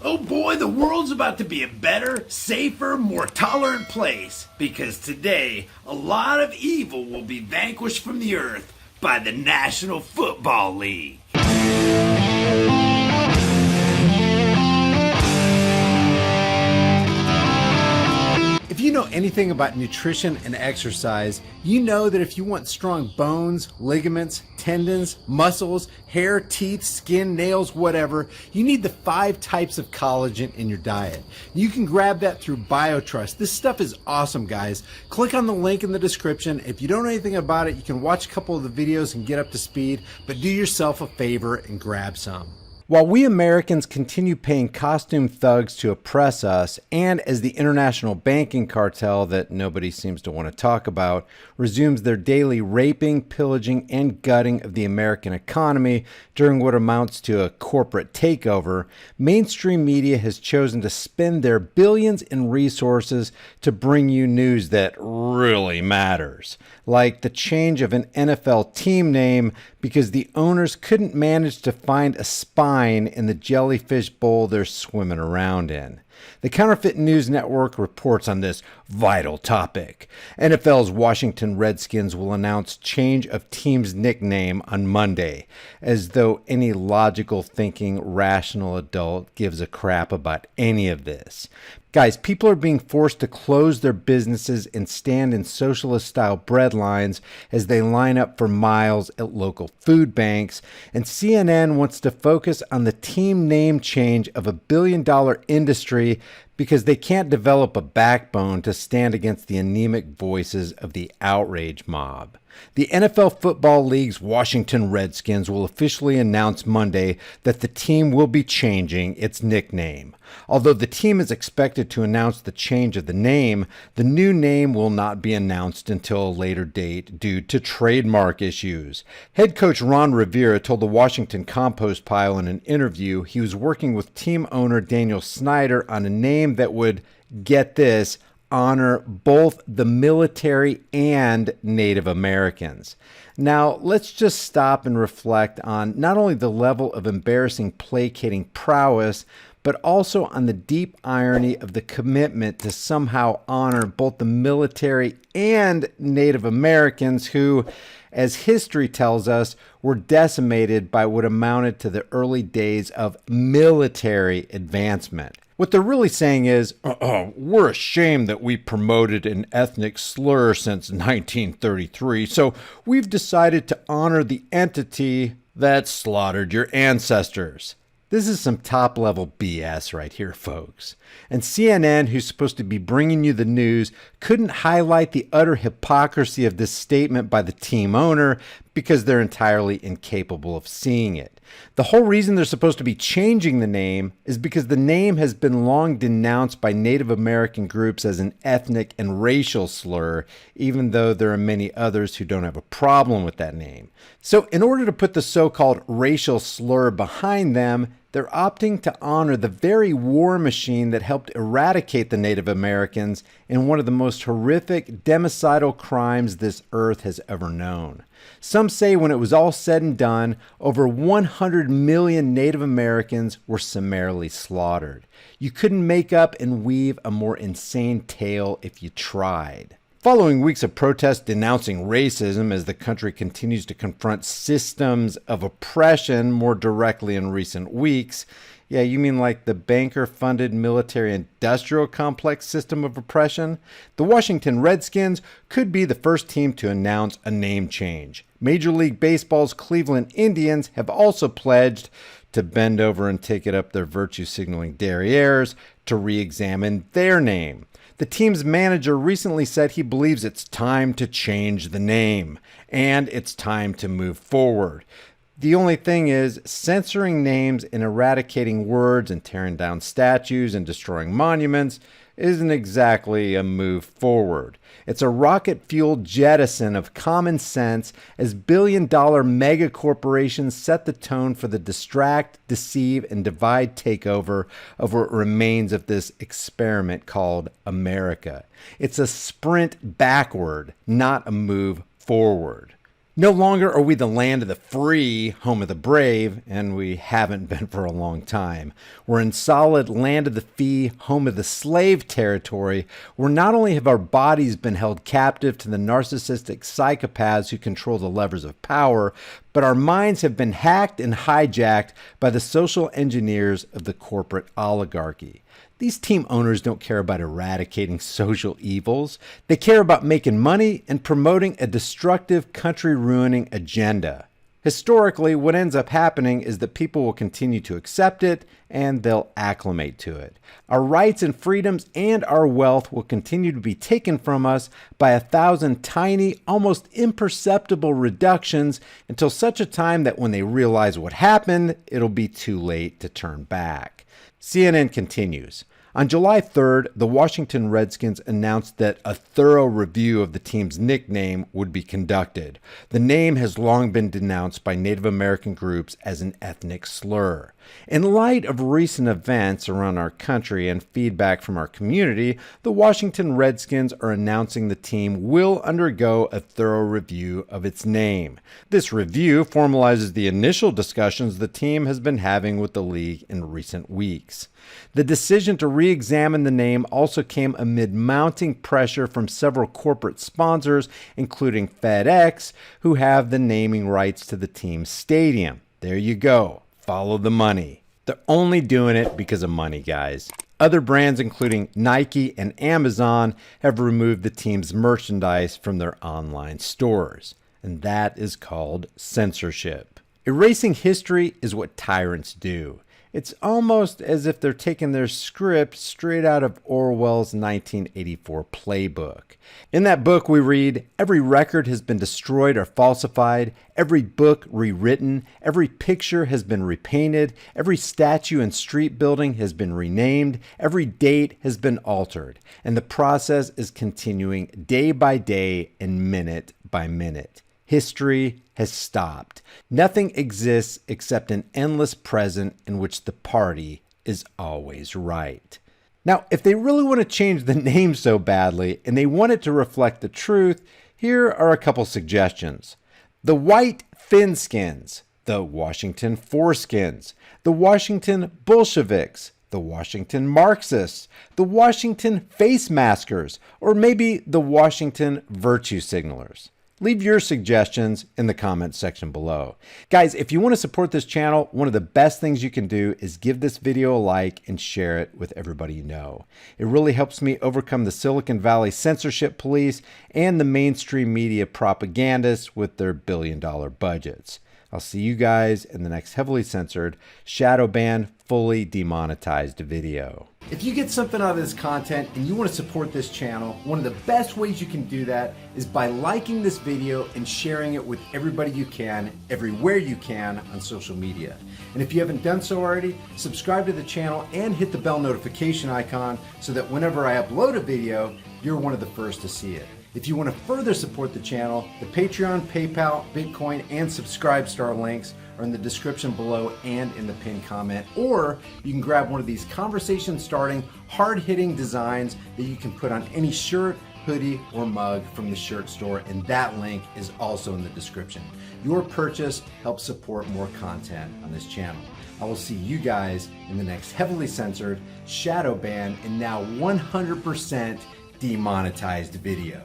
Oh boy, the world's about to be a better, safer, more tolerant place. Because today, a lot of evil will be vanquished from the earth by the National Football League. If you know anything about nutrition and exercise, you know that if you want strong bones, ligaments, tendons, muscles, hair, teeth, skin, nails, whatever, you need the 5 types of collagen in your diet. You can grab that through BioTrust. This stuff is awesome, guys. Click on the link in the description. If you don't know anything about it, you can watch a couple of the videos and get up to speed, but do yourself a favor and grab some. While we Americans continue paying costume thugs to oppress us, and as the international banking cartel that nobody seems to want to talk about resumes their daily raping, pillaging, and gutting of the American economy during what amounts to a corporate takeover, mainstream media has chosen to spend their billions in resources to bring you news that really matters, like the change of an NFL team name because the owners couldn't manage to find a spine in the jellyfish bowl they're swimming around in. The Counterfeit News Network reports on this vital topic. NFL's Washington Redskins will announce change of team's nickname on Monday, as though any logical thinking, rational adult gives a crap about any of this. Guys, people are being forced to close their businesses and stand in socialist-style bread lines as they line up for miles at local food banks, and CNN wants to focus on the team name change of a billion-dollar industry because they can't develop a backbone to stand against the anemic voices of the outrage mob. The NFL Football League's Washington Redskins will officially announce Monday that the team will be changing its nickname. Although the team is expected to announce the change of the name, the new name will not be announced until a later date due to trademark issues. Head coach Ron Rivera told the Washington Compost Pile in an interview he was working with team owner Daniel Snyder on a name that would, get this, honor both the military and Native Americans. Now, let's just stop and reflect on not only the level of embarrassing placating prowess, but also on the deep irony of the commitment to somehow honor both the military and Native Americans who, as history tells us, were decimated by what amounted to the early days of military advancement. What they're really saying is, we're ashamed that we promoted an ethnic slur since 1933, so we've decided to honor the entity that slaughtered your ancestors. This is some top-level BS right here, folks. And CNN, who's supposed to be bringing you the news, couldn't highlight the utter hypocrisy of this statement by the team owner because they're entirely incapable of seeing it. The whole reason they're supposed to be changing the name is because the name has been long denounced by Native American groups as an ethnic and racial slur, even though there are many others who don't have a problem with that name. So in order to put the so-called racial slur behind them, they're opting to honor the very war machine that helped eradicate the Native Americans in one of the most horrific democidal crimes this earth has ever known. Some say when it was all said and done, over 100 million Native Americans were summarily slaughtered. You couldn't make up and weave a more insane tale if you tried. Following weeks of protests denouncing racism as the country continues to confront systems of oppression more directly in recent weeks, yeah, you mean like the banker-funded military-industrial complex system of oppression? The Washington Redskins could be the first team to announce a name change. Major League Baseball's Cleveland Indians have also pledged to bend over and take it up their virtue-signaling derrieres to re-examine their name. The team's manager recently said he believes it's time to change the name, and it's time to move forward. The only thing is, censoring names and eradicating words and tearing down statues and destroying monuments isn't exactly a move forward. It's a rocket-fueled jettison of common sense as billion-dollar mega corporations set the tone for the distract, deceive, and divide takeover of what remains of this experiment called America. It's a sprint backward, not a move forward. No longer are we the land of the free, home of the brave, and we haven't been for a long time. We're in solid land of the fee, home of the slave territory, where not only have our bodies been held captive to the narcissistic psychopaths who control the levers of power, but our minds have been hacked and hijacked by the social engineers of the corporate oligarchy. These team owners don't care about eradicating social evils. They care about making money and promoting a destructive, country-ruining agenda. Historically, what ends up happening is that people will continue to accept it and they'll acclimate to it. Our rights and freedoms and our wealth will continue to be taken from us by 1,000 tiny, almost imperceptible reductions until such a time that when they realize what happened, it'll be too late to turn back. CNN continues. On July 3rd, the Washington Redskins announced that a thorough review of the team's nickname would be conducted. The name has long been denounced by Native American groups as an ethnic slur. In light of recent events around our country and feedback from our community, the Washington Redskins are announcing the team will undergo a thorough review of its name. This review formalizes the initial discussions the team has been having with the league in recent weeks. The decision to re-examine the name also came amid mounting pressure from several corporate sponsors, including FedEx, who have the naming rights to the team's stadium. There you go. Follow the money. They're only doing it because of money, guys. Other brands, including Nike and Amazon, have removed the team's merchandise from their online stores. And that is called censorship. Erasing history is what tyrants do. It's almost as if they're taking their script straight out of Orwell's 1984 playbook. In that book, we read, every record has been destroyed or falsified, every book rewritten, every picture has been repainted, every statue and street building has been renamed, every date has been altered, and the process is continuing day by day and minute by minute. History has stopped. Nothing exists except an endless present in which the party is always right. Now, if they really want to change the name so badly and they want it to reflect the truth, here are a couple suggestions. The White Thinskins, the Washington Foreskins, the Washington Bolsheviks, the Washington Marxists, the Washington Face Maskers, or maybe the Washington Virtue Signalers. Leave your suggestions in the comments section below. Guys, if you want to support this channel, one of the best things you can do is give this video a like and share it with everybody you know. It really helps me overcome the Silicon Valley censorship police and the mainstream media propagandists with their billion-dollar budgets. I'll see you guys in the next heavily censored, shadow banned, fully demonetized video. If you get something out of this content and you want to support this channel, one of the best ways you can do that is by liking this video and sharing it with everybody you can, everywhere you can on social media. And if you haven't done so already, subscribe to the channel and hit the bell notification icon so that whenever I upload a video, you're one of the first to see it. If you want to further support the channel, the Patreon, PayPal, Bitcoin, and Subscribestar links are in the description below and in the pinned comment. Or you can grab one of these conversation-starting, hard-hitting designs that you can put on any shirt, hoodie, or mug from the shirt store, and that link is also in the description. Your purchase helps support more content on this channel. I will see you guys in the next heavily censored, shadow banned, and now 100% demonetized video.